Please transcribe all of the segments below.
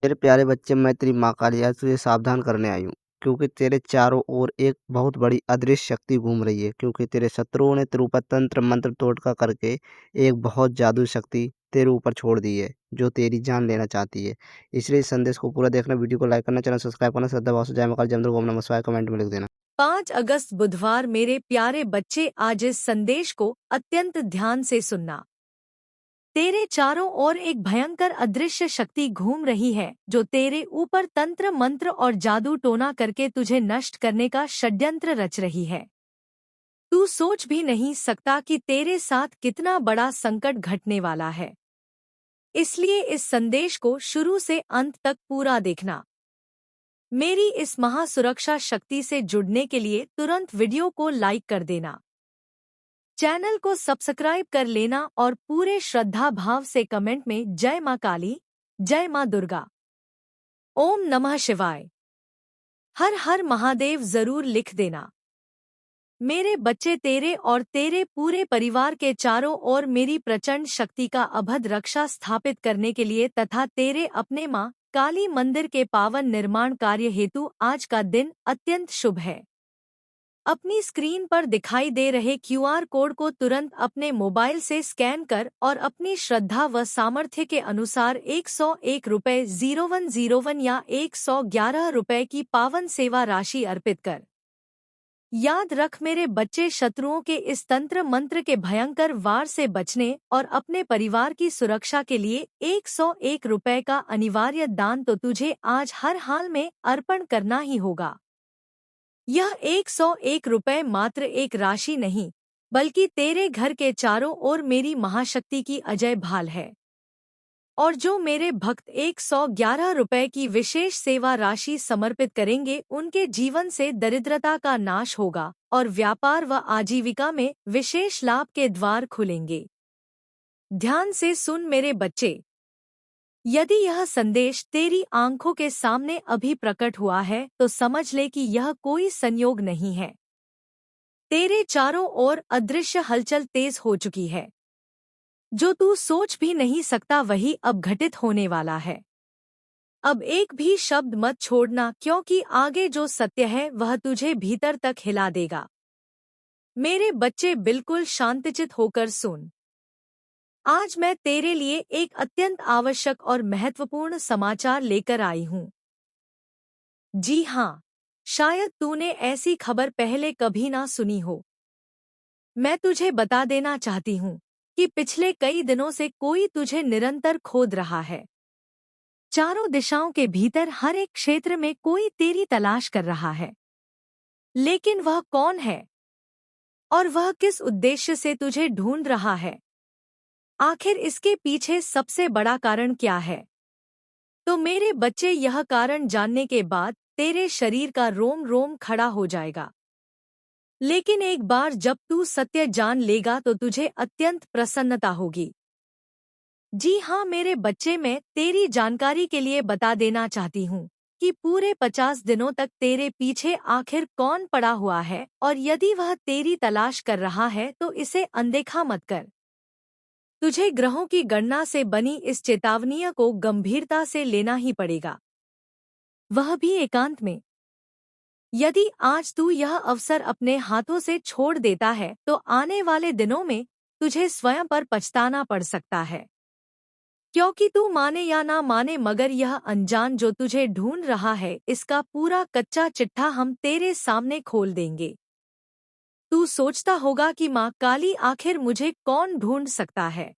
मेरे प्यारे बच्चे, मैं तेरी माँ काली आज तुझे सावधान करने आई हूँ, क्योंकि तेरे चारों ओर एक बहुत बड़ी अदृश्य शक्ति घूम रही है। क्योंकि तेरे शत्रुओं ने तेरे ऊपर तंत्र मंत्र टोटका करके एक बहुत जादू शक्ति तेरे ऊपर छोड़ दी है, जो तेरी जान लेना चाहती है। इसलिए इस संदेश को पूरा देखना, वीडियो को लाइक करना, चैनल सब्सक्राइब करना। श्रद्धा भाव से जय मां काली, जय अमृत ओम नमः शिवाय कमेंट में लिख देना। 5 अगस्त बुधवार। मेरे प्यारे बच्चे, आज इस संदेश को अत्यंत ध्यान से सुनना। तेरे चारों ओर एक भयंकर अदृश्य शक्ति घूम रही है, जो तेरे ऊपर तंत्र मंत्र और जादू टोना करके तुझे नष्ट करने का षड्यंत्र रच रही है। तू सोच भी नहीं सकता कि तेरे साथ कितना बड़ा संकट घटने वाला है। इसलिए इस संदेश को शुरू से अंत तक पूरा देखना। मेरी इस महासुरक्षा शक्ति से जुड़ने के लिए तुरंत वीडियो को लाइक कर देना, चैनल को सब्सक्राइब कर लेना और पूरे श्रद्धा भाव से कमेंट में जय मां काली, जय मां दुर्गा, ओम नमः शिवाय, हर हर महादेव जरूर लिख देना। मेरे बच्चे, तेरे और तेरे पूरे परिवार के चारों ओर मेरी प्रचंड शक्ति का अभद रक्षा स्थापित करने के लिए तथा तेरे अपने मां काली मंदिर के पावन निर्माण कार्य हेतु आज का दिन अत्यंत शुभ है। अपनी स्क्रीन पर दिखाई दे रहे क्यूआर कोड को तुरंत अपने मोबाइल से स्कैन कर और अपनी श्रद्धा व सामर्थ्य के अनुसार 101 रुपये 0101 या 111 रुपये की पावन सेवा राशि अर्पित कर। याद रख मेरे बच्चे, शत्रुओं के इस तंत्र मंत्र के भयंकर वार से बचने और अपने परिवार की सुरक्षा के लिए 101 रुपये का अनिवार्य दान तो तुझे आज हर हाल में अर्पण करना ही होगा। यह 101 रुपये मात्र एक राशि नहीं, बल्कि तेरे घर के चारों ओर मेरी महाशक्ति की अजय भाल है। और जो मेरे भक्त 111 रुपये की विशेष सेवा राशि समर्पित करेंगे, उनके जीवन से दरिद्रता का नाश होगा और व्यापार व आजीविका में विशेष लाभ के द्वार खुलेंगे। ध्यान से सुन मेरे बच्चे, यदि यह संदेश तेरी आंखों के सामने अभी प्रकट हुआ है तो समझ ले कि यह कोई संयोग नहीं है। तेरे चारों ओर अदृश्य हलचल तेज हो चुकी है। जो तू सोच भी नहीं सकता वही अब घटित होने वाला है। अब एक भी शब्द मत छोड़ना, क्योंकि आगे जो सत्य है वह तुझे भीतर तक हिला देगा। मेरे बच्चे, बिल्कुल शांतचित होकर सुन। आज मैं तेरे लिए एक अत्यंत आवश्यक और महत्वपूर्ण समाचार लेकर आई हूँ। जी हाँ, शायद तूने ऐसी खबर पहले कभी ना सुनी हो। मैं तुझे बता देना चाहती हूँ कि पिछले कई दिनों से कोई तुझे निरंतर खोद रहा है। चारों दिशाओं के भीतर हर एक क्षेत्र में कोई तेरी तलाश कर रहा है। लेकिन वह कौन है और वह किस उद्देश्य से तुझे ढूंढ रहा है? आखिर इसके पीछे सबसे बड़ा कारण क्या है? तो मेरे बच्चे, यह कारण जानने के बाद तेरे शरीर का रोम रोम खड़ा हो जाएगा। लेकिन एक बार जब तू सत्य जान लेगा तो तुझे अत्यंत प्रसन्नता होगी। जी हाँ मेरे बच्चे, मैं तेरी जानकारी के लिए बता देना चाहती हूँ कि पूरे 50 दिनों तक तेरे पीछे आखिर कौन पड़ा हुआ है, और यदि वह तेरी तलाश कर रहा है तो इसे अनदेखा मत कर। तुझे ग्रहों की गणना से बनी इस चेतावनी को गंभीरता से लेना ही पड़ेगा, वह भी एकांत में। यदि आज तू यह अवसर अपने हाथों से छोड़ देता है तो आने वाले दिनों में तुझे स्वयं पर पछताना पड़ सकता है। क्योंकि तू माने या ना माने, मगर यह अनजान जो तुझे ढूंढ रहा है, इसका पूरा कच्चा चिट्ठा हम तेरे सामने खोल देंगे। तू सोचता होगा कि माँ काली, आखिर मुझे कौन ढूंढ सकता है?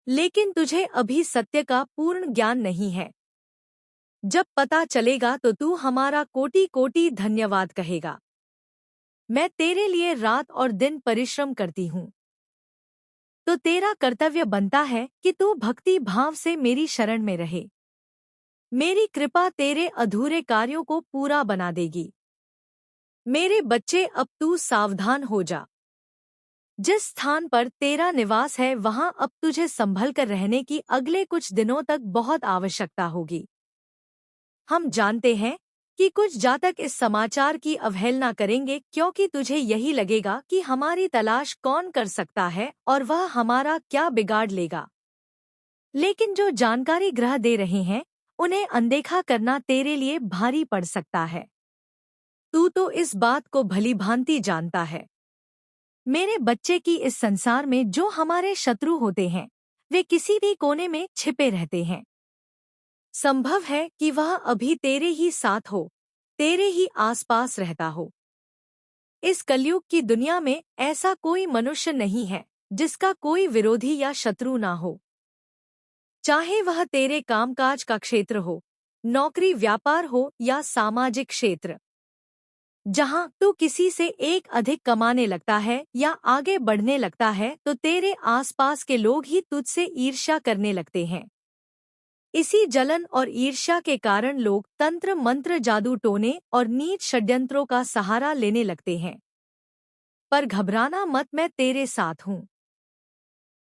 लेकिन तुझे अभी सत्य का पूर्ण ज्ञान नहीं है। जब पता चलेगा तो तू हमारा कोटि कोटि धन्यवाद कहेगा। मैं तेरे लिए रात और दिन परिश्रम करती हूँ, तो तेरा कर्तव्य बनता है कि तू भक्ति भाव से मेरी शरण में रहे। मेरी कृपा तेरे अधूरे कार्यों को पूरा बना देगी। मेरे बच्चे, अब तू सावधान हो जा। जिस स्थान पर तेरा निवास है वहां अब तुझे संभल कर रहने की अगले कुछ दिनों तक बहुत आवश्यकता होगी। हम जानते हैं कि कुछ जातक इस समाचार की अवहेलना करेंगे, क्योंकि तुझे यही लगेगा कि हमारी तलाश कौन कर सकता है और वह हमारा क्या बिगाड़ लेगा। लेकिन जो जानकारी ग्रह दे रहे हैं उन्हें अनदेखा करना तेरे लिए भारी पड़ सकता है। तू तो इस बात को भलीभांति जानता है। मेरे बच्चे की इस संसार में जो हमारे शत्रु होते हैं, वे किसी भी कोने में छिपे रहते हैं। संभव है कि वह अभी तेरे ही साथ हो, तेरे ही आसपास रहता हो। इस कलयुग की दुनिया में ऐसा कोई मनुष्य नहीं है जिसका कोई विरोधी या शत्रु ना हो। चाहे वह तेरे कामकाज का क्षेत्र हो, नौकरी व्यापार हो या सामाजिक क्षेत्र। जहां तू किसी से एक अधिक कमाने लगता है या आगे बढ़ने लगता है तो तेरे आसपास के लोग ही तुझसे ईर्ष्या करने लगते हैं। इसी जलन और ईर्ष्या के कारण लोग तंत्र मंत्र जादू टोने और नीच षड्यंत्रों का सहारा लेने लगते हैं। पर घबराना मत, मैं तेरे साथ हूँ।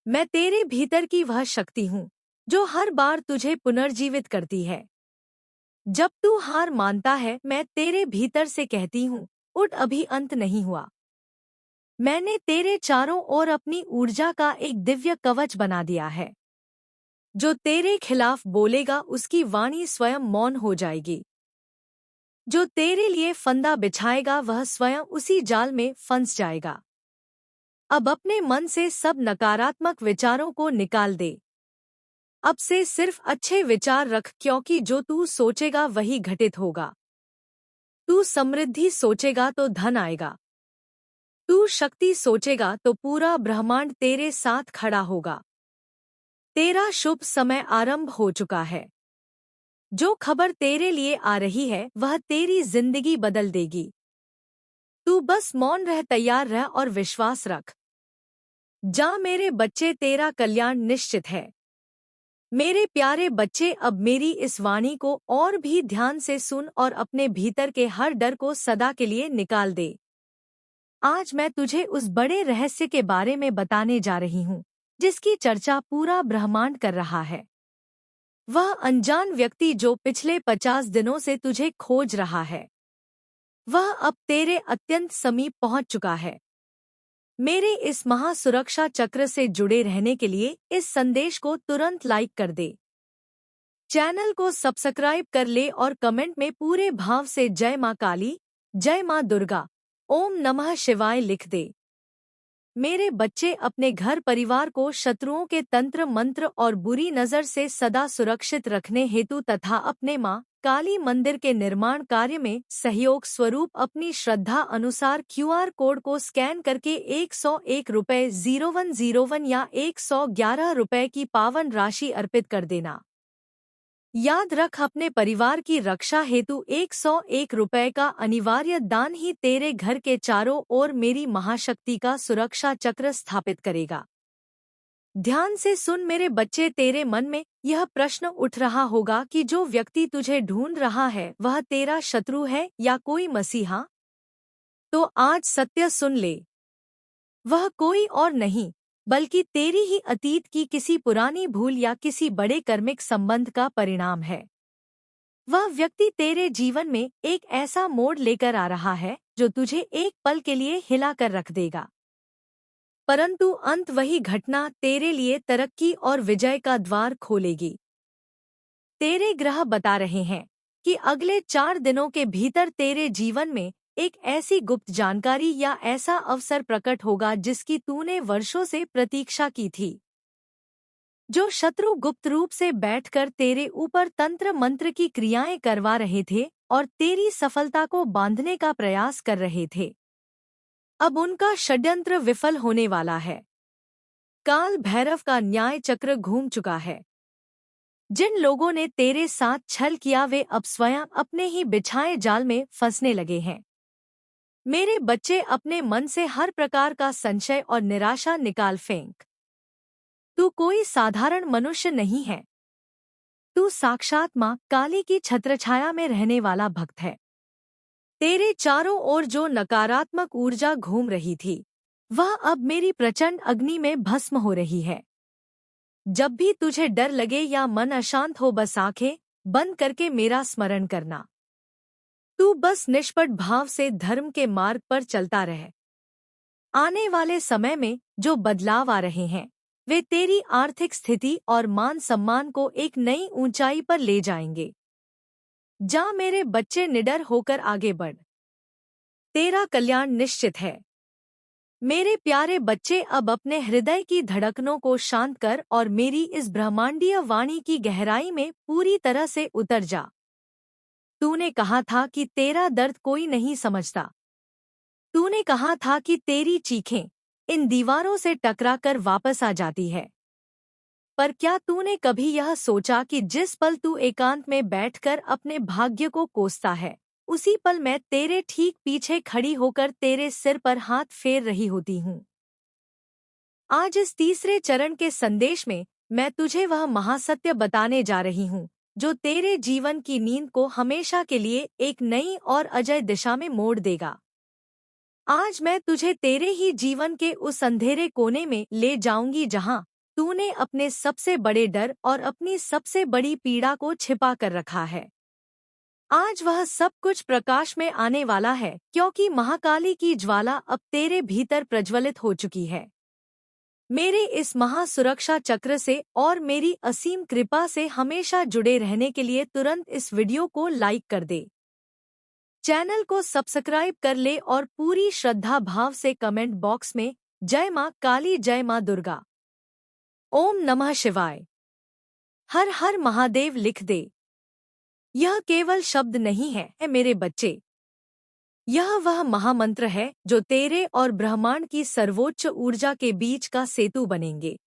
मैं तेरे भीतर की वह शक्ति हूँ जो हर बार तुझे पुनर्जीवित करती है। जब तू हार मानता है, मैं तेरे भीतर से कहती हूँ, उठ, अभी अंत नहीं हुआ। मैंने तेरे चारों ओर अपनी ऊर्जा का एक दिव्य कवच बना दिया है। जो तेरे खिलाफ बोलेगा उसकी वाणी स्वयं मौन हो जाएगी। जो तेरे लिए फंदा बिछाएगा वह स्वयं उसी जाल में फंस जाएगा। अब अपने मन से सब नकारात्मक विचारों को निकाल दे। अब से सिर्फ अच्छे विचार रख, क्योंकि जो तू सोचेगा वही घटित होगा। तू समृद्धि सोचेगा तो धन आएगा। तू शक्ति सोचेगा तो पूरा ब्रह्मांड तेरे साथ खड़ा होगा। तेरा शुभ समय आरंभ हो चुका है। जो खबर तेरे लिए आ रही है वह तेरी जिंदगी बदल देगी। तू बस मौन रह, तैयार रह और विश्वास रख। जा मेरे बच्चे, तेरा कल्याण निश्चित है। मेरे प्यारे बच्चे, अब मेरी इस वाणी को और भी ध्यान से सुन और अपने भीतर के हर डर को सदा के लिए निकाल दे। आज मैं तुझे उस बड़े रहस्य के बारे में बताने जा रही हूँ जिसकी चर्चा पूरा ब्रह्मांड कर रहा है। वह अनजान व्यक्ति जो पिछले 50 दिनों से तुझे खोज रहा है, वह अब तेरे अत्यंत समीप पहुंच चुका है। मेरे इस महासुरक्षा चक्र से जुड़े रहने के लिए इस संदेश को तुरंत लाइक कर दे। चैनल को सब्सक्राइब कर ले और कमेंट में पूरे भाव से जय मां काली, जय मां दुर्गा, ओम नमः शिवाय लिख दे। मेरे बच्चे, अपने घर परिवार को शत्रुओं के तंत्र मंत्र और बुरी नजर से सदा सुरक्षित रखने हेतु तथा अपने मां काली मंदिर के निर्माण कार्य में सहयोग स्वरूप अपनी श्रद्धा अनुसार क्यूआर कोड को स्कैन करके 101 रुपये 0101 या 111 रुपये की पावन राशि अर्पित कर देना। याद रख, अपने परिवार की रक्षा हेतु 101 रुपये का अनिवार्य दान ही तेरे घर के चारों ओर मेरी महाशक्ति का सुरक्षा चक्र स्थापित करेगा। ध्यान से सुन मेरे बच्चे, तेरे मन में यह प्रश्न उठ रहा होगा कि जो व्यक्ति तुझे ढूंढ रहा है वह तेरा शत्रु है या कोई मसीहा? तो आज सत्य सुन ले। वह कोई और नहीं बल्कि तेरी ही अतीत की किसी पुरानी भूल या किसी बड़े कर्मिक संबंध का परिणाम है। वह व्यक्ति तेरे जीवन में एक ऐसा मोड़ लेकर आ रहा है जो तुझे एक पल के लिए हिला कर रख देगा, परंतु अंत वही घटना तेरे लिए तरक्की और विजय का द्वार खोलेगी। तेरे ग्रह बता रहे हैं कि अगले 4 दिनों के भीतर तेरे जीवन में एक ऐसी गुप्त जानकारी या ऐसा अवसर प्रकट होगा जिसकी तूने वर्षों से प्रतीक्षा की थी। जो शत्रु गुप्त रूप से बैठकर तेरे ऊपर तंत्र मंत्र की क्रियाएं करवा रहे थे और तेरी सफलता को बांधने का प्रयास कर रहे थे, अब उनका षड्यंत्र विफल होने वाला है। काल भैरव का न्याय चक्र घूम चुका है। जिन लोगों ने तेरे साथ छल किया वे अब स्वयं अपने ही बिछाए जाल में फंसने लगे हैं। मेरे बच्चे, अपने मन से हर प्रकार का संशय और निराशा निकाल फेंक। तू कोई साधारण मनुष्य नहीं है। तू साक्षात मां काली की छत्रछाया में रहने वाला भक्त है। तेरे चारों ओर जो नकारात्मक ऊर्जा घूम रही थी वह अब मेरी प्रचंड अग्नि में भस्म हो रही है। जब भी तुझे डर लगे या मन अशांत हो, बस आंखें बंद करके मेरा स्मरण करना। तू बस निष्पट भाव से धर्म के मार्ग पर चलता रह। आने वाले समय में जो बदलाव आ रहे हैं वे तेरी आर्थिक स्थिति और मान सम्मान को एक नई ऊंचाई पर ले जाएंगे। जा मेरे बच्चे, निडर होकर आगे बढ़, तेरा कल्याण निश्चित है। मेरे प्यारे बच्चे, अब अपने हृदय की धड़कनों को शांत कर और मेरी इस ब्रह्मांडीय वाणी की गहराई में पूरी तरह से उतर जा। तूने कहा था कि तेरा दर्द कोई नहीं समझता। तूने कहा था कि तेरी चीखें इन दीवारों से टकराकर वापस आ जाती है। पर क्या तूने कभी यह सोचा कि जिस पल तू एकांत में बैठकर अपने भाग्य को कोसता है, उसी पल मैं तेरे ठीक पीछे खड़ी होकर तेरे सिर पर हाथ फेर रही होती हूँ। आज इस तीसरे चरण के संदेश में मैं तुझे वह महासत्य बताने जा रही हूँ जो तेरे जीवन की नींद को हमेशा के लिए एक नई और अजय दिशा में मोड़ देगा। आज मैं तुझे तेरे ही जीवन के उस अंधेरे कोने में ले जाऊंगी जहाँ तूने अपने सबसे बड़े डर और अपनी सबसे बड़ी पीड़ा को छिपा कर रखा है। आज वह सब कुछ प्रकाश में आने वाला है, क्योंकि महाकाली की ज्वाला अब तेरे भीतर प्रज्वलित हो चुकी है। मेरे इस महासुरक्षा चक्र से और मेरी असीम कृपा से हमेशा जुड़े रहने के लिए तुरंत इस वीडियो को लाइक कर दे, चैनल को सब्सक्राइब कर ले और पूरी श्रद्धा भाव से कमेंट बॉक्स में जय मां काली, जय मां दुर्गा, ओम नमः शिवाय, हर हर महादेव लिख दे। यह केवल शब्द नहीं है मेरे बच्चे, यह वह महामंत्र है जो तेरे और ब्रह्मांड की सर्वोच्च ऊर्जा के बीच का सेतु बनेंगे।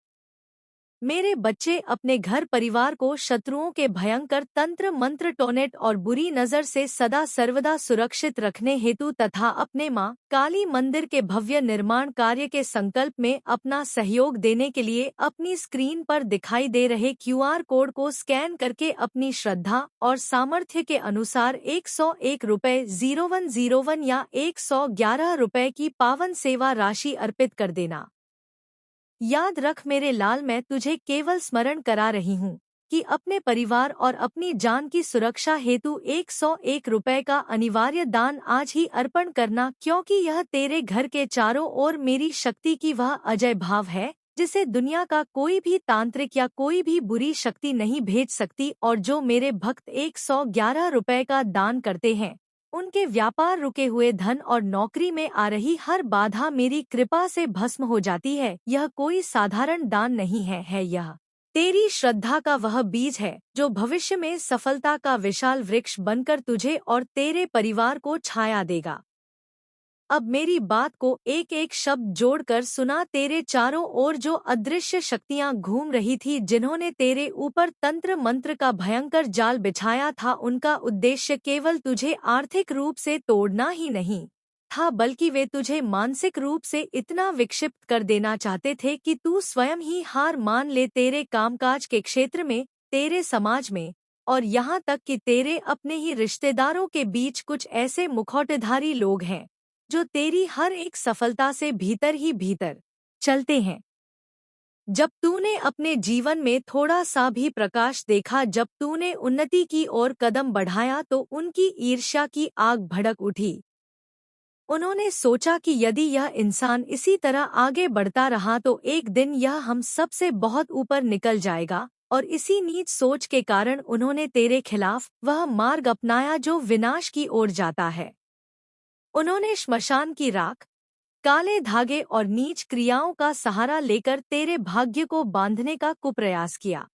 मेरे बच्चे, अपने घर परिवार को शत्रुओं के भयंकर तंत्र मंत्र, टोनेट और बुरी नजर से सदा सर्वदा सुरक्षित रखने हेतु तथा अपने मां काली मंदिर के भव्य निर्माण कार्य के संकल्प में अपना सहयोग देने के लिए अपनी स्क्रीन पर दिखाई दे रहे QR कोड को स्कैन करके अपनी श्रद्धा और सामर्थ्य के अनुसार 101 रुपये 0101 या 111 रुपये की पावन सेवा राशि अर्पित कर देना। याद रख मेरे लाल, मैं तुझे केवल स्मरण करा रही हूँ कि अपने परिवार और अपनी जान की सुरक्षा हेतु 101 रुपये का अनिवार्य दान आज ही अर्पण करना, क्योंकि यह तेरे घर के चारों ओर मेरी शक्ति की वह अजय भाव है जिसे दुनिया का कोई भी तांत्रिक या कोई भी बुरी शक्ति नहीं भेज सकती। और जो मेरे भक्त 111 रुपये का दान करते हैं, उनके व्यापार, रुके हुए धन और नौकरी में आ रही हर बाधा मेरी कृपा से भस्म हो जाती है। यह कोई साधारण दान नहीं है यह तेरी श्रद्धा का वह बीज है जो भविष्य में सफलता का विशाल वृक्ष बनकर तुझे और तेरे परिवार को छाया देगा। अब मेरी बात को एक एक शब्द जोड़कर सुना। तेरे चारों ओर जो अदृश्य शक्तियां घूम रही थी, जिन्होंने तेरे ऊपर तंत्र मंत्र का भयंकर जाल बिछाया था, उनका उद्देश्य केवल तुझे आर्थिक रूप से तोड़ना ही नहीं था, बल्कि वे तुझे मानसिक रूप से इतना विक्षिप्त कर देना चाहते थे कि तू स्वयं ही हार मान ले। तेरे कामकाज के क्षेत्र में, तेरे समाज में और यहाँ तक कि तेरे अपने ही रिश्तेदारों के बीच कुछ ऐसे मुखौटेधारी लोग हैं जो तेरी हर एक सफलता से भीतर ही भीतर चलते हैं। जब तूने अपने जीवन में थोड़ा सा भी प्रकाश देखा, जब तूने उन्नति की ओर कदम बढ़ाया, तो उनकी ईर्ष्या की आग भड़क उठी। उन्होंने सोचा कि यदि यह इंसान इसी तरह आगे बढ़ता रहा तो एक दिन यह हम सब से बहुत ऊपर निकल जाएगा, और इसी नीच सोच के कारण उन्होंने तेरे खिलाफ वह मार्ग अपनाया जो विनाश की ओर जाता है। उन्होंने श्मशान की राख, काले धागे और नीच क्रियाओं का सहारा लेकर तेरे भाग्य को बांधने का कुप्रयास किया,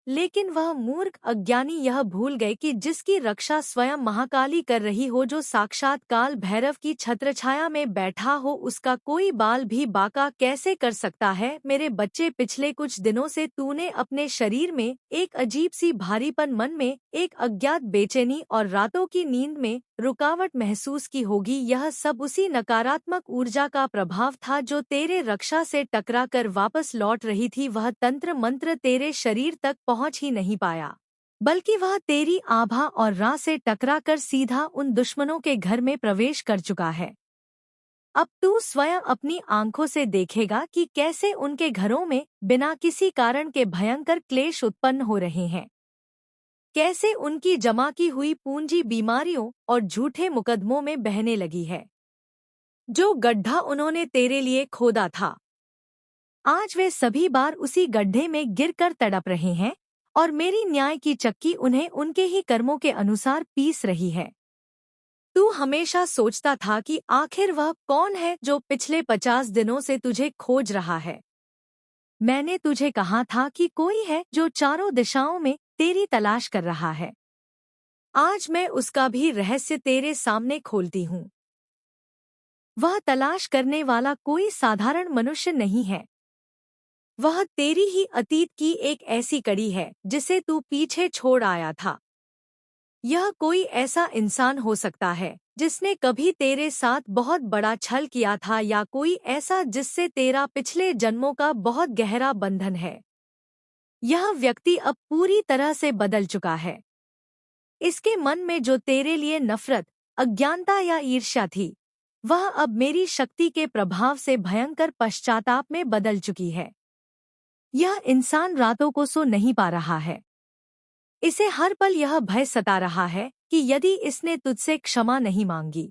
लेकिन वह मूर्ख अज्ञानी यह भूल गए कि जिसकी रक्षा स्वयं महाकाली कर रही हो, जो साक्षात काल भैरव की छत्रछाया में बैठा हो, उसका कोई बाल भी बाका कैसे कर सकता है। मेरे बच्चे, पिछले कुछ दिनों से तूने अपने शरीर में एक अजीब सी भारीपन, मन में एक अज्ञात बेचैनी और रातों की नींद में रुकावट महसूस की होगी। यह सब उसी नकारात्मक ऊर्जा का प्रभाव था जो तेरे रक्षा से टकराकर वापस लौट रही थी। वह तंत्र मंत्र तेरे शरीर तक पहुंच ही नहीं पाया, बल्कि वह तेरी आभा और राह से टकराकर सीधा उन दुश्मनों के घर में प्रवेश कर चुका है। अब तू स्वयं अपनी आंखों से देखेगा कि कैसे उनके घरों में बिना किसी कारण के भयंकर क्लेश उत्पन्न हो रहे हैं, कैसे उनकी जमा की हुई पूंजी बीमारियों और झूठे मुकदमों में बहने लगी है। जो गड्ढा उन्होंने तेरे लिए खोदा था, आज वे सभी बार उसी गड्ढे में गिरकर तड़प रहे हैं और मेरी न्याय की चक्की उन्हें उनके ही कर्मों के अनुसार पीस रही है। तू हमेशा सोचता था कि आखिर वह कौन है जो पिछले 50 दिनों से तुझे खोज रहा है। मैंने तुझे कहा था कि कोई है जो चारों दिशाओं में तेरी तलाश कर रहा है। आज मैं उसका भी रहस्य तेरे सामने खोलती हूँ। वह तलाश करने वाला कोई साधारण मनुष्य नहीं है। वह तेरी ही अतीत की एक ऐसी कड़ी है जिसे तू पीछे छोड़ आया था। यह कोई ऐसा इंसान हो सकता है जिसने कभी तेरे साथ बहुत बड़ा छल किया था, या कोई ऐसा जिससे तेरा पिछले जन्मों का बहुत गहरा बंधन है। यह व्यक्ति अब पूरी तरह से बदल चुका है। इसके मन में जो तेरे लिए नफरत, अज्ञानता या ईर्ष्या थी, वह अब मेरी शक्ति के प्रभाव से भयंकर पश्चाताप में बदल चुकी है। यह इंसान रातों को सो नहीं पा रहा है। इसे हर पल यह भय सता रहा है कि यदि इसने तुझसे क्षमा नहीं मांगी,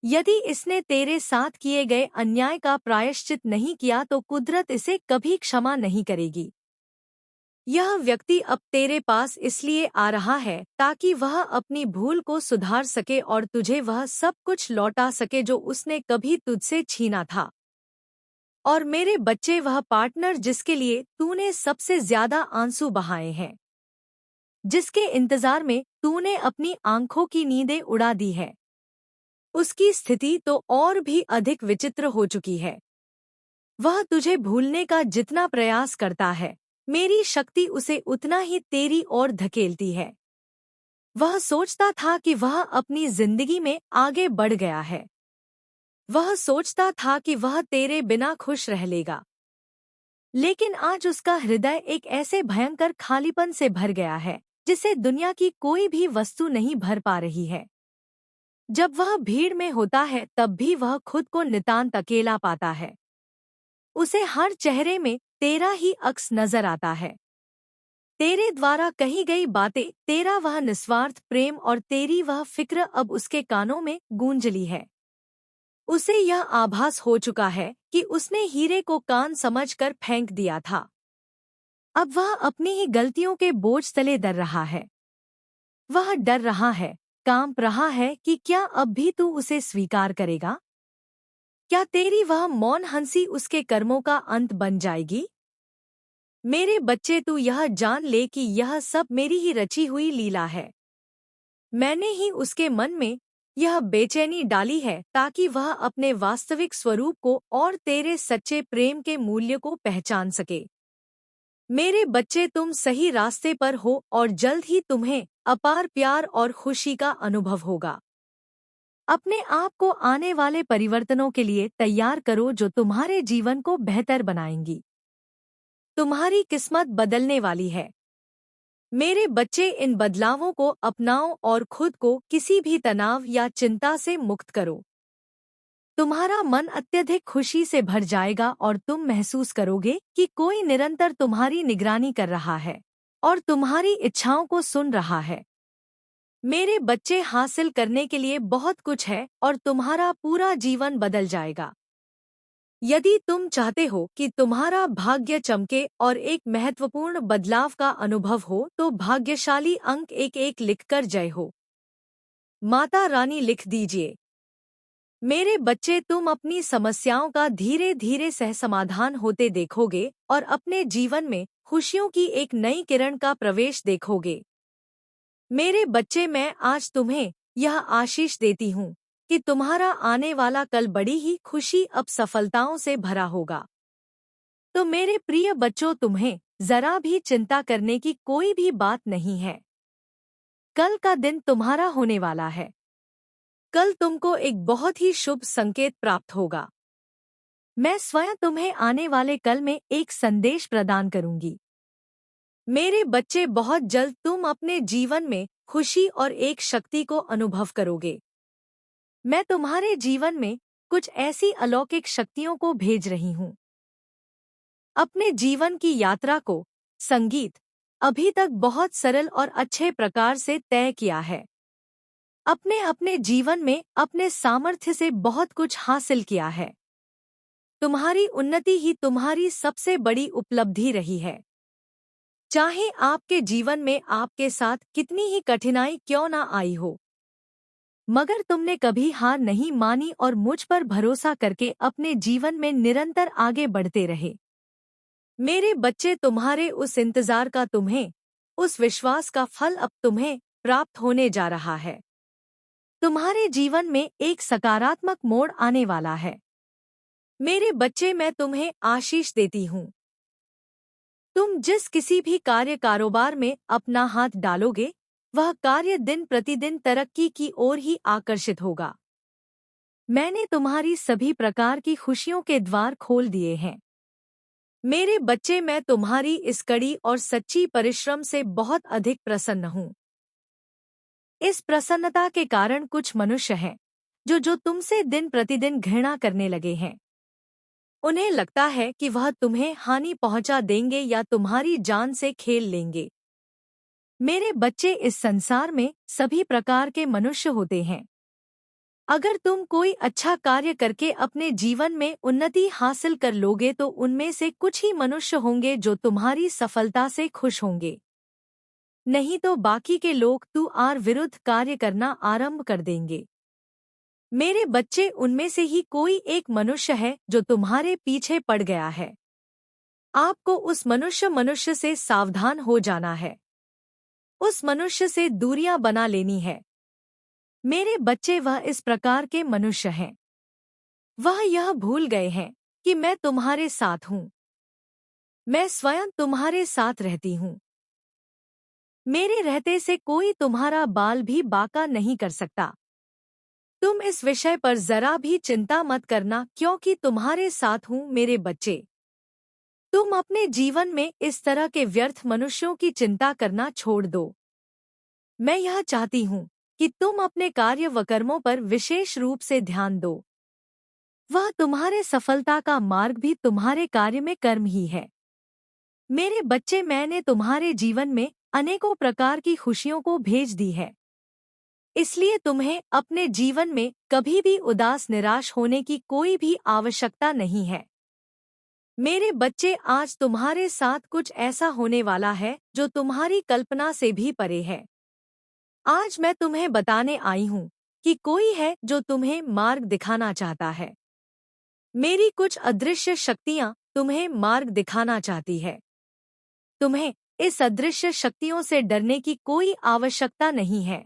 यदि इसने तेरे साथ किए गए अन्याय का प्रायश्चित नहीं किया, तो कुदरत इसे कभी क्षमा नहीं करेगी। यह व्यक्ति अब तेरे पास इसलिए आ रहा है ताकि वह अपनी भूल को सुधार सके और तुझे वह सब कुछ लौटा सके जो उसने कभी तुझसे छीना था। और मेरे बच्चे, वह पार्टनर जिसके लिए तूने सबसे ज्यादा आंसू बहाए हैं, जिसके इंतजार में तूने अपनी आंखों की नींदें उड़ा दी है, उसकी स्थिति तो और भी अधिक विचित्र हो चुकी है। वह तुझे भूलने का जितना प्रयास करता है, मेरी शक्ति उसे उतना ही तेरी ओर धकेलती है। वह सोचता था कि वह अपनी जिंदगी में आगे बढ़ गया है। वह सोचता था कि वह तेरे बिना खुश रह लेगा। लेकिन आज उसका हृदय एक ऐसे भयंकर खालीपन से भर गया है जिसे दुनिया की कोई भी वस्तु नहीं भर पा रही है। जब वह भीड़ में होता है तब भी वह खुद को नितांत अकेला पाता है। उसे हर चेहरे में तेरा ही अक्स नजर आता है। तेरे द्वारा कही गई बातें, तेरा वह निस्वार्थ प्रेम और तेरी वह फिक्र अब उसके कानों में गूंजली है। उसे यह आभास हो चुका है कि उसने हीरे को कान समझकर फेंक दिया था। अब वह अपनी ही गलतियों के बोझ तले डर रहा है। वह डर रहा है, कांप रहा है कि क्या अब भी तू उसे स्वीकार करेगा? क्या तेरी वह मौन हंसी उसके कर्मों का अंत बन जाएगी? मेरे बच्चे, तू यह जान ले कि यह सब मेरी ही रची हुई लीला है। मैंने ही उसके मन में यह बेचैनी डाली है ताकि वह अपने वास्तविक स्वरूप को और तेरे सच्चे प्रेम के मूल्य को पहचान सके। मेरे बच्चे, तुम सही रास्ते पर हो और जल्द ही तुम्हें अपार प्यार और खुशी का अनुभव होगा। अपने आप को आने वाले परिवर्तनों के लिए तैयार करो जो तुम्हारे जीवन को बेहतर बनाएंगी। तुम्हारी किस्मत बदलने वाली है। मेरे बच्चे, इन बदलावों को अपनाओ और खुद को किसी भी तनाव या चिंता से मुक्त करो। तुम्हारा मन अत्यधिक खुशी से भर जाएगा और तुम महसूस करोगे कि कोई निरंतर तुम्हारी निगरानी कर रहा है और तुम्हारी इच्छाओं को सुन रहा है। मेरे बच्चे, हासिल करने के लिए बहुत कुछ है और तुम्हारा पूरा जीवन बदल जाएगा। यदि तुम चाहते हो कि तुम्हारा भाग्य चमके और एक महत्वपूर्ण बदलाव का अनुभव हो, तो भाग्यशाली अंक 11 लिखकर जय हो माता रानी लिख दीजिए। मेरे बच्चे, तुम अपनी समस्याओं का धीरे धीरे सह समाधान होते देखोगे और अपने जीवन में खुशियों की एक नई किरण का प्रवेश देखोगे। मेरे बच्चे, मैं आज तुम्हें यह आशीष देती हूँ कि तुम्हारा आने वाला कल बड़ी ही खुशी अब सफलताओं से भरा होगा। तो मेरे प्रिय बच्चों, तुम्हें जरा भी चिंता करने की कोई भी बात नहीं है। कल का दिन तुम्हारा होने वाला है। कल तुमको एक बहुत ही शुभ संकेत प्राप्त होगा। मैं स्वयं तुम्हें आने वाले कल में एक संदेश प्रदान करूंगी। मेरे बच्चे, बहुत जल्द तुम अपने जीवन में खुशी और एक शक्ति को अनुभव करोगे। मैं तुम्हारे जीवन में कुछ ऐसी अलौकिक शक्तियों को भेज रही हूँ। अपने जीवन की यात्रा को संगीत अभी तक बहुत सरल और अच्छे प्रकार से तय किया है। अपने अपने जीवन में अपने सामर्थ्य से बहुत कुछ हासिल किया है। तुम्हारी उन्नति ही तुम्हारी सबसे बड़ी उपलब्धि रही है। चाहे आपके जीवन में आपके साथ कितनी ही कठिनाई क्यों ना आई हो, मगर तुमने कभी हार नहीं मानी और मुझ पर भरोसा करके अपने जीवन में निरंतर आगे बढ़ते रहे। मेरे बच्चे, तुम्हारे उस इंतजार का तुम्हें, उस विश्वास का फल अब तुम्हें प्राप्त होने जा रहा है। तुम्हारे जीवन में एक सकारात्मक मोड़ आने वाला है। मेरे बच्चे, मैं तुम्हें आशीष देती हूँ। तुम जिस किसी भी कार्य कारोबार में अपना हाथ डालोगे, वह कार्य दिन प्रतिदिन तरक्की की ओर ही आकर्षित होगा। मैंने तुम्हारी सभी प्रकार की खुशियों के द्वार खोल दिए हैं। मेरे बच्चे, मैं तुम्हारी इस कड़ी और सच्ची परिश्रम से बहुत अधिक प्रसन्न हूँ। इस प्रसन्नता के कारण कुछ मनुष्य हैं जो तुमसे दिन प्रतिदिन घृणा करने लगे हैं। उन्हें लगता है कि वह तुम्हें हानि पहुंचा देंगे या तुम्हारी जान से खेल लेंगे। मेरे बच्चे, इस संसार में सभी प्रकार के मनुष्य होते हैं। अगर तुम कोई अच्छा कार्य करके अपने जीवन में उन्नति हासिल कर लोगे तो उनमें से कुछ ही मनुष्य होंगे जो तुम्हारी सफलता से खुश होंगे। नहीं तो बाकी के लोग तुम्हारे विरुद्ध कार्य करना आरंभ कर देंगे। मेरे बच्चे, उनमें से ही कोई एक मनुष्य है जो तुम्हारे पीछे पड़ गया है। आपको उस मनुष्य से सावधान हो जाना है। उस मनुष्य से दूरियां बना लेनी है। मेरे बच्चे, वह इस प्रकार के मनुष्य हैं। वह यह भूल गए हैं कि मैं तुम्हारे साथ हूँ। मैं स्वयं तुम्हारे साथ रहती हूँ। मेरे रहते से कोई तुम्हारा बाल भी बांका नहीं कर सकता। तुम इस विषय पर जरा भी चिंता मत करना, क्योंकि तुम्हारे साथ हूँ। मेरे बच्चे, तुम अपने जीवन में इस तरह के व्यर्थ मनुष्यों की चिंता करना छोड़ दो। मैं यह चाहती हूँ कि तुम अपने कार्य व कर्मों पर विशेष रूप से ध्यान दो। वह तुम्हारे सफलता का मार्ग भी तुम्हारे कार्य में कर्म ही है। मेरे बच्चे, मैंने तुम्हारे जीवन में अनेकों प्रकार की खुशियों को भेज दी है। इसलिए तुम्हें अपने जीवन में कभी भी उदास निराश होने की कोई भी आवश्यकता नहीं है। मेरे बच्चे, आज तुम्हारे साथ कुछ ऐसा होने वाला है जो तुम्हारी कल्पना से भी परे है। आज मैं तुम्हें बताने आई हूँ कि कोई है जो तुम्हें मार्ग दिखाना चाहता है। मेरी कुछ अदृश्य शक्तियाँ तुम्हें मार्ग दिखाना चाहती है। तुम्हें इस अदृश्य शक्तियों से डरने की कोई आवश्यकता नहीं है।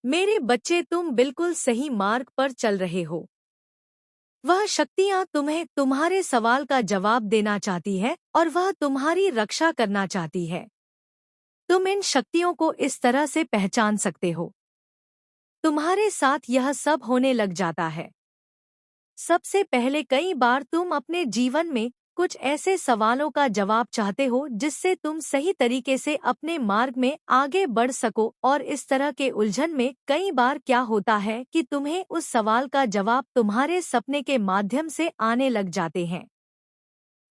मेरे बच्चे, तुम बिल्कुल सही मार्ग पर चल रहे हो। वह शक्तियाँ तुम्हें तुम्हारे सवाल का जवाब देना चाहती है और वह तुम्हारी रक्षा करना चाहती है। तुम इन शक्तियों को इस तरह से पहचान सकते हो। तुम्हारे साथ यह सब होने लग जाता है। सबसे पहले, कई बार तुम अपने जीवन में कुछ ऐसे सवालों का जवाब चाहते हो जिससे तुम सही तरीके से अपने मार्ग में आगे बढ़ सको, और इस तरह के उलझन में कई बार क्या होता है कि तुम्हें उस सवाल का जवाब तुम्हारे सपने के माध्यम से आने लग जाते हैं।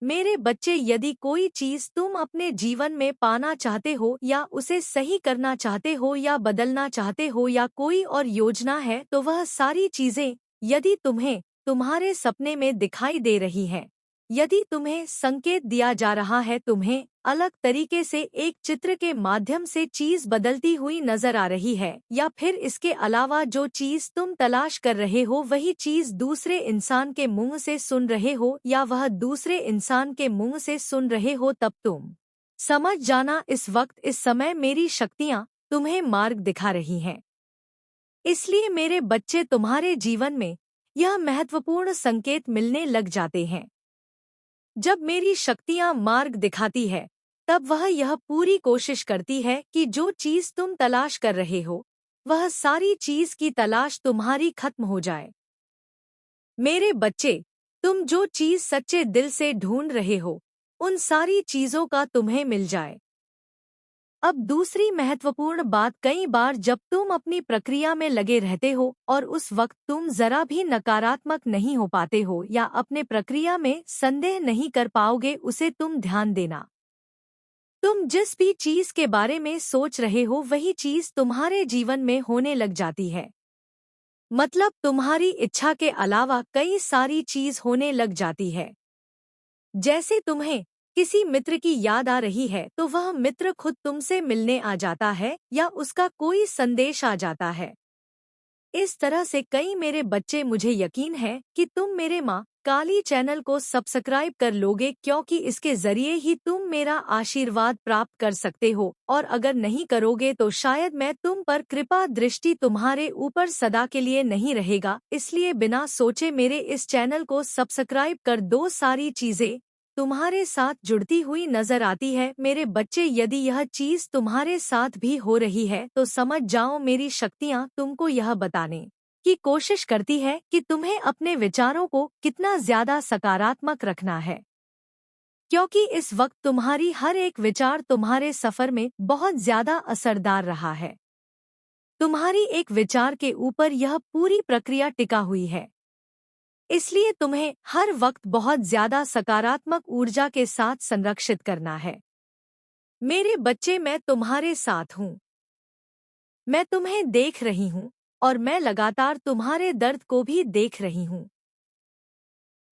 मेरे बच्चे, यदि कोई चीज तुम अपने जीवन में पाना चाहते हो या उसे सही करना चाहते हो या बदलना चाहते हो या कोई और योजना है, तो वह सारी चीजें यदि तुम्हें तुम्हारे सपने में दिखाई दे रही हैं, यदि तुम्हें संकेत दिया जा रहा है, तुम्हें अलग तरीके से एक चित्र के माध्यम से चीज बदलती हुई नजर आ रही है, या फिर इसके अलावा जो चीज तुम तलाश कर रहे हो वही चीज दूसरे इंसान के मुंह से सुन रहे हो या वह दूसरे इंसान के मुंह से सुन रहे हो, तब तुम समझ जाना इस वक्त इस समय मेरी शक्तियाँ तुम्हें मार्ग दिखा रही हैं। इसलिए मेरे बच्चे, तुम्हारे जीवन में यह महत्वपूर्ण संकेत मिलने लग जाते हैं। जब मेरी शक्तियाँ मार्ग दिखाती है, तब वह यह पूरी कोशिश करती है कि जो चीज तुम तलाश कर रहे हो, वह सारी चीज की तलाश तुम्हारी खत्म हो जाए। मेरे बच्चे, तुम जो चीज सच्चे दिल से ढूंढ रहे हो, उन सारी चीजों का तुम्हें मिल जाए। अब दूसरी महत्वपूर्ण बात, कई बार जब तुम अपनी प्रक्रिया में लगे रहते हो और उस वक्त तुम जरा भी नकारात्मक नहीं हो पाते हो या अपने प्रक्रिया में संदेह नहीं कर पाओगे, उसे तुम ध्यान देना। तुम जिस भी चीज के बारे में सोच रहे हो वही चीज तुम्हारे जीवन में होने लग जाती है। मतलब तुम्हारी इच्छा के अलावा कई सारी चीज होने लग जाती है। जैसे तुम्हें किसी मित्र की याद आ रही है तो वह मित्र खुद तुमसे मिलने आ जाता है या उसका कोई संदेश आ जाता है। इस तरह से कई मेरे बच्चे, मुझे यकीन है कि तुम मेरे माँ काली चैनल को सब्सक्राइब कर लोगे, क्योंकि इसके जरिए ही तुम मेरा आशीर्वाद प्राप्त कर सकते हो, और अगर नहीं करोगे तो शायद मैं तुम पर कृपा दृष्टि तुम्हारे ऊपर सदा के लिए नहीं रहेगा। इसलिए बिना सोचे मेरे इस चैनल को सब्सक्राइब कर दो। सारी चीजें तुम्हारे साथ जुड़ती हुई नजर आती है मेरे बच्चे। यदि यह चीज तुम्हारे साथ भी हो रही है तो समझ जाओ मेरी शक्तियाँ तुमको यह बताने की कोशिश करती है कि तुम्हें अपने विचारों को कितना ज्यादा सकारात्मक रखना है, क्योंकि इस वक्त तुम्हारी हर एक विचार तुम्हारे सफर में बहुत ज्यादा असरदार रहा है। तुम्हारी एक विचार के ऊपर यह पूरी प्रक्रिया टिका हुई है, इसलिए तुम्हें हर वक्त बहुत ज्यादा सकारात्मक ऊर्जा के साथ संरक्षित करना है। मेरे बच्चे, मैं तुम्हारे साथ हूँ। मैं तुम्हें देख रही हूँ और मैं लगातार तुम्हारे दर्द को भी देख रही हूँ।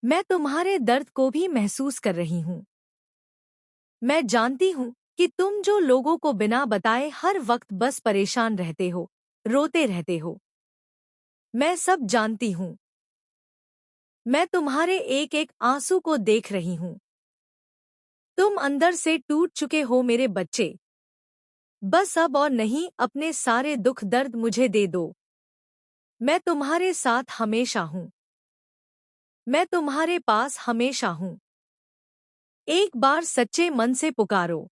मैं तुम्हारे दर्द को भी महसूस कर रही हूँ। मैं जानती हूँ कि तुम जो लोगों को बिना बताए हर वक्त बस परेशान रहते हो, रोते रहते हो। मैं सब जानती हूँ। मैं तुम्हारे एक एक आंसू को देख रही हूँ। तुम अंदर से टूट चुके हो मेरे बच्चे। बस अब और नहीं, अपने सारे दुख दर्द मुझे दे दो। मैं तुम्हारे साथ हमेशा हूँ। मैं तुम्हारे पास हमेशा हूँ। एक बार सच्चे मन से पुकारो।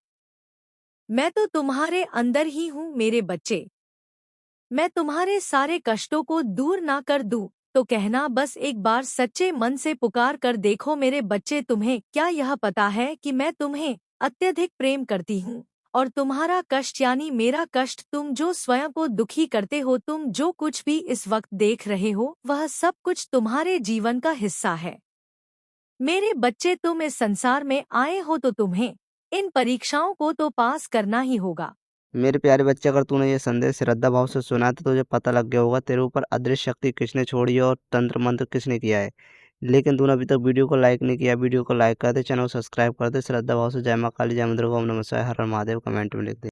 मैं तो तुम्हारे अंदर ही हूँ मेरे बच्चे। मैं तुम्हारे सारे कष्टों को दूर ना कर दूँ तो कहना, बस एक बार सच्चे मन से पुकार कर देखो मेरे बच्चे। तुम्हें क्या यह पता है कि मैं तुम्हें अत्यधिक प्रेम करती हूँ, और तुम्हारा कष्ट यानी मेरा कष्ट, तुम जो स्वयं को दुखी करते हो, तुम जो कुछ भी इस वक्त देख रहे हो, वह सब कुछ तुम्हारे जीवन का हिस्सा है। मेरे बच्चे, तुम इस संसार में आए हो तो तुम्हें इन परीक्षाओं को तो पास करना ही होगा। मेरे प्यारे बच्चे, अगर तूने ये संदेश श्रद्धा भाव से सुना है तो तुझे पता लग गया होगा तेरे ऊपर अदृश्य शक्ति किसने छोड़ी है और तंत्र मंत्र किसने किया है। लेकिन तूने अभी तक वीडियो को लाइक नहीं किया। वीडियो को लाइक कर दे, चैनल को सब्सक्राइब कर दे। श्रद्धा भाव से जय माँ काली, जय मंदिर, ओम नमः शिवाय, हर हर महादेव कमेंट में लिख दे।